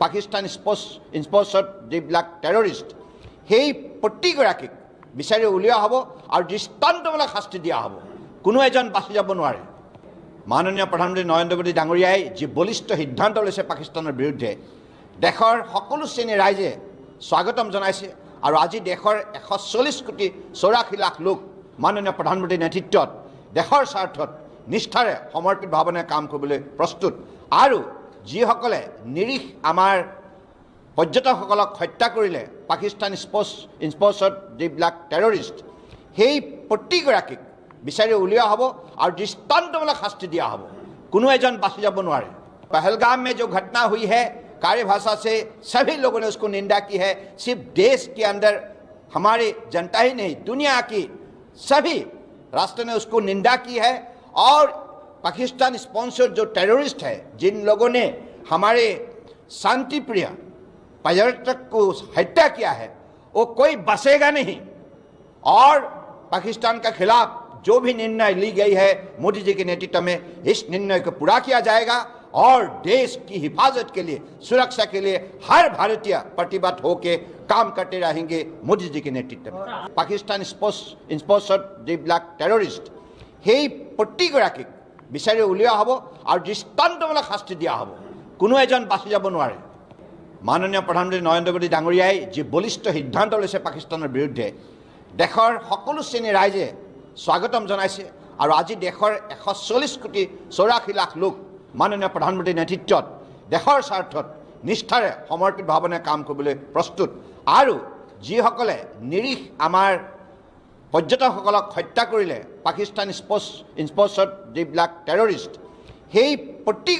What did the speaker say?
পাকিস্তান স্পৰ্টছত যিবিলাক টেৰৰিষ্ট সেই প্ৰতিগৰাকীক বিচাৰি উলিওৱা হ'ব আৰু দৃষ্টান্তমূলক শাস্তি দিয়া হ'ব। কোনো এজন বাচি যাব নোৱাৰে। মাননীয় প্ৰধানমন্ত্ৰী নৰেন্দ্ৰ মোদী ডাঙৰীয়াই যি বলিষ্ঠ সিদ্ধান্ত লৈছে পাকিস্তানৰ বিৰুদ্ধে দেশৰ সকলো শ্ৰেণীৰ ৰাইজে স্বাগতম জনাইছে আৰু আজি দেশৰ 140 কোটি 84 লাখ লোক মাননীয় প্ৰধানমন্ত্ৰীৰ নেতৃত্বত দেশৰ স্বাৰ্থত নিষ্ঠাৰে সমৰ্পিত ভাৱনাৰে কাম কৰিবলৈ প্ৰস্তুত। আৰু যিসকলে নিৰীহ আমাৰ পৰ্যটকসকলক হত্যা কৰিলে পাকিস্তান স্পৰ্টছত যিবিলাক টেৰৰিষ্ট সেই প্ৰতিগৰাকীক বিচাৰি উলিওৱা হ'ব আৰু দৃষ্টান্তমূলক শাস্তি দিয়া হ'ব। কোনো এজন বাচি যাব নোৱাৰে। पहलगाम में जो घटना हुई है कार्य भाषा से सभी लोगों ने उसको निंदा की है। सिर्फ देश के अंदर हमारी जनता ही नहीं दुनिया की सभी राष्ट्र ने उसको निंदा की है। और पाकिस्तान स्पॉन्सर्ड जो टेररिस्ट है जिन लोगों ने हमारे शांति प्रिय पर्यटक को हत्या किया है वो कोई बचेगा नहीं। और पाकिस्तान के खिलाफ जो भी निर्णय ली गई है मोदी जी के नेतृत्व में इस निर्णय को पूरा किया जाएगा और देश की हिफाजत के लिए सुरक्षा के लिए हर भारतीय प्रतिबद्ध होकर काम करते रहेंगे मोदी जी के नेतृत्व में। पाकिस्तान स्पॉन्सर्ड যিবিলাক টেৰৰিষ্ট সেই প্ৰতিগৰাকীক বিচাৰি উলিওৱা হ'ব আৰু দৃষ্টান্তমূলক শাস্তি দিয়া হ'ব। কোনো এজন বাচি যাব নোৱাৰে। মাননীয় প্ৰধানমন্ত্ৰী নৰেন্দ্ৰ মোদী ডাঙৰীয়াই যি বলিষ্ঠ সিদ্ধান্ত লৈছে পাকিস্তানৰ বিৰুদ্ধে দেশৰ সকলো শ্ৰেণীৰ ৰাইজে স্বাগতম জনাইছে আৰু আজি দেশৰ 140 কোটি 84 লাখ লোক মাননীয় প্ৰধানমন্ত্ৰীৰ নেতৃত্বত দেশৰ স্বাৰ্থত নিষ্ঠাৰে সমৰ্পিত ভাৱনাৰে কাম কৰিবলৈ প্ৰস্তুত। আৰু যিসকলে নিৰীহ আমাৰ পৰ্যটকসকলক হত্যা কৰিলে পাকিস্তান স্পৰ্টছত যিবিলাক টেৰৰিষ্ট সেই প্ৰতি